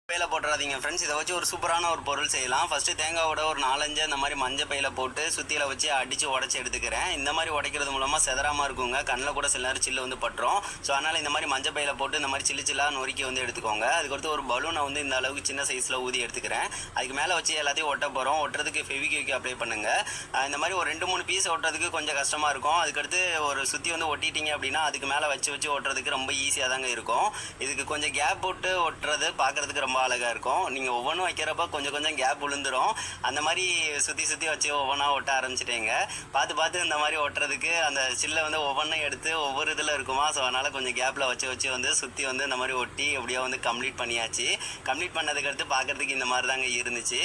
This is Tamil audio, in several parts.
பையில போட்டுறாதீங்க ஃப்ரெண்ட்ஸ். இதை வச்சு ஒரு சூப்பரான ஒரு பொருள் செய்யலாம். ஃபர்ஸ்ட் தேங்காவோட ஒரு 4-5 இந்த மாதிரி மஞ்சள் பையில போட்டு சுத்தியில வச்சு அடிச்சு உடச்சி எடுத்துக்கிறேன். இந்த மாதிரி உடைக்கிறது மூலமா செதறாம இருக்குங்க. கண்ணில் கூட சில நேரம் சில்லு வந்து பட்டுரும். ஸோ அதனால இந்த மாதிரி மஞ்சள் பையில போட்டு இந்த மாதிரி சில்லா நொறுக்கி வந்து எடுத்துக்கோங்க. அதுக்கடுத்து ஒரு பலூனை வந்து இந்த அளவுக்கு சின்ன சைஸ்ல ஊதி எடுத்துக்கிறேன். அதுக்கு மேலே வச்சு எல்லாத்தையும் ஒட்ட போறோம். ஒட்டுறதுக்கு ஃபெவிக்விக் அப்ளை பண்ணுங்க. இந்த மாதிரி ஒரு 2-3 பீஸ் ஒட்டுறதுக்கு கொஞ்சம் கஷ்டமா இருக்கும். அதுக்கடுத்து ஒரு சுத்தி வந்து ஒட்டிட்டீங்க அப்படின்னா அதுக்கு மேலே வச்சு ஒட்டுறதுக்கு ரொம்ப ஈஸியாக தாங்க இருக்கும். இதுக்கு கொஞ்சம் கேப் போட்டு ஒட்டுறது பார்க்கறதுக்கு ரொம்ப அழகா இருக்கும். நீங்க ஒவ்வொன்றும் வைக்கிறப்ப கொஞ்சம் கேப் விழுந்துரும். அந்த மாதிரி சுத்தி வச்சு ஒவ்வொன்றா ஒட்ட ஆரம்பிச்சிட்டேங்க. பார்த்து இந்த மாதிரி ஒட்டுறதுக்கு அந்த சில்லை வந்து ஒவ்வொன்றும் எடுத்து ஒவ்வொரு இதில் இருக்குமா. ஸோ அதனால கொஞ்சம் கேப்ல வச்சு வந்து சுற்றி வந்து இந்த மாதிரி ஒட்டி எப்படியோ வந்து கம்ப்ளீட் பண்ணியாச்சு. கம்ப்ளீட் பண்ணதுக்கு அடுத்து பார்க்கறதுக்கு இந்த மாதிரி தாங்க இருந்துச்சு.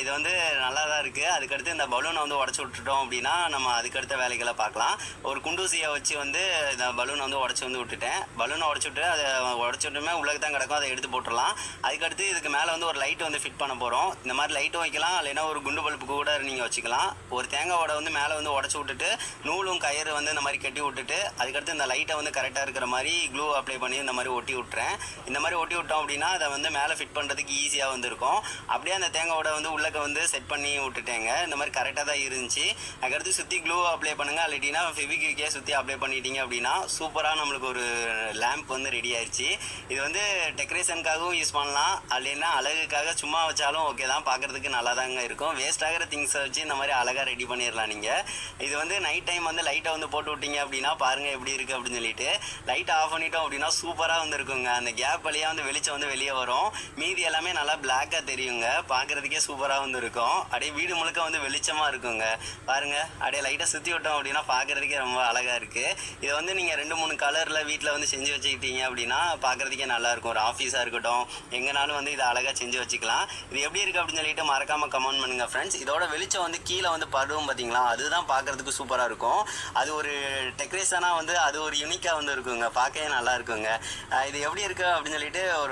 இது வந்து நல்லா தான் இருக்கு. அதுக்கடுத்து இந்த பலூனை வந்து உடச்சி விட்டுட்டோம் அப்படின்னா நம்ம அதுக்கடுத்த வேலைகளை பார்க்கலாம். ஒரு குண்டூசியை வச்சு வந்து இந்த பலூனை வந்து உடச்சி வந்து விட்டுட்டேன். பலூனை உடச்சி விட்டு அதை உடச்சி விட்டுமே உள்ளே தான் கிடக்கும். அதை எடுத்து போட்டுடலாம். அதுக்கடுத்து இதுக்கு மேலே வந்து ஒரு லைட் வந்து ஃபிட் பண்ண போகிறோம். இந்த மாதிரி லைட்டும் வைக்கலாம், இல்லைன்னா ஒரு குண்டு பல்பு கூட நீங்கள் வச்சுக்கலாம். ஒரு தேங்காவோட வந்து மேலே வந்து உடச்சி விட்டுட்டு நூலும் கயிறு வந்து இந்த மாதிரி கட்டி விட்டுட்டு அதுக்கடுத்து இந்த லைட்டை வந்து கரெக்டாக இருக்கிற மாதிரி க்ளூ அப்ளை பண்ணி இந்த மாதிரி ஒட்டி விட்டுறேன். இந்த மாதிரி ஒட்டி விட்டோம் அப்படின்னா அதை வந்து மேலே ஃபிட் பண்ணுறதுக்கு ஈஸியாக வந்து இருக்கும். அப்படியே அந்த தேங்காவோட வந்து உள்ளக்க வந்து செட் பண்ணி விட்டுட்டேங்க. இந்த மாதிரி கரெக்டாக தான் இருந்துச்சு. அதுக்கடுத்து சுற்றி க்ளூ அப்ளை பண்ணுங்கள். இல்லாட்டினா ஃபெவிக்விக்கே சுற்றி அப்ளை பண்ணிட்டீங்க அப்படின்னா சூப்பராக நம்மளுக்கு ஒரு லேம்ப் வந்து ரெடி ஆயிடுச்சு. இது வந்து டெக்கரேஷனுக்காகவும் யூஸ் பண்ணலாம், இல்லைன்னா அழகுக்காக சும்மா வச்சாலும் ஓகே தான். பார்க்குறதுக்கு நல்லா தாங்க இருக்கும். வேஸ்ட் ஆகிற திங்ஸை வச்சு இந்த மாதிரி அழகாக ரெடி பண்ணிடலாம் நீங்கள். இது வந்து நைட் டைம் வந்து லைட்டை வந்து போட்டு விட்டீங்க அப்படின்னா பாருங்கள் எப்படி இருக்குது அப்படின்னு சொல்லிட்டு. லைட்டை ஆஃப் பண்ணிட்டோம் அப்படின்னா சூப்பராக வந்து இருக்குங்க. அந்த கேப் வழியாக வந்து வெளிச்சம் வந்து வெளியே வரும். மீதி எல்லாமே நல்லா பிளாக்காக தெரியுங்க. பார்க்குறதுக்கே சூப்பராக வந்து இருக்கும். அப்படியே வீடு முழுக்க வந்து வெளிச்சமாக இருக்குங்க. பாருங்கள், அப்படியே லைட்டை சுற்றி விட்டோம் அப்படின்னா பார்க்குறதுக்கே ரொம்ப அழகாக இருக்குது. இதை வந்து நீங்கள் 2-3 கலரில் வீட்டில் வந்து செஞ்சு வச்சுக்கிட்டீங்க அப்படின்னா பார்க்குறதுக்கே நல்லாயிருக்கும். ஒரு ஆஃபீஸாக இருக்கட்டும், எங்கேனாலும் வந்து இதை அழகாக செஞ்சு வச்சுக்கலாம். இது எப்படி இருக்குது அப்படின்னு சொல்லிட்டு மறக்காமல் கமெண்ட் பண்ணுங்கள் ஃப்ரெண்ட்ஸ். இதோட வெளிச்சம் வந்து கீழே வந்து படுவோம் பார்த்தீங்களா, அதுதான் பார்க்குறதுக்கு சூப்பராக இருக்கும். அது ஒரு டெக்கரேஷனாக வந்து அது ஒரு யூனிக்காக வந்து இருக்குங்க. பார்க்கவே நல்லா இருக்குங்க. இது எப்படி இருக்குது அப்படின்னு சொல்லிட்டு ஒரு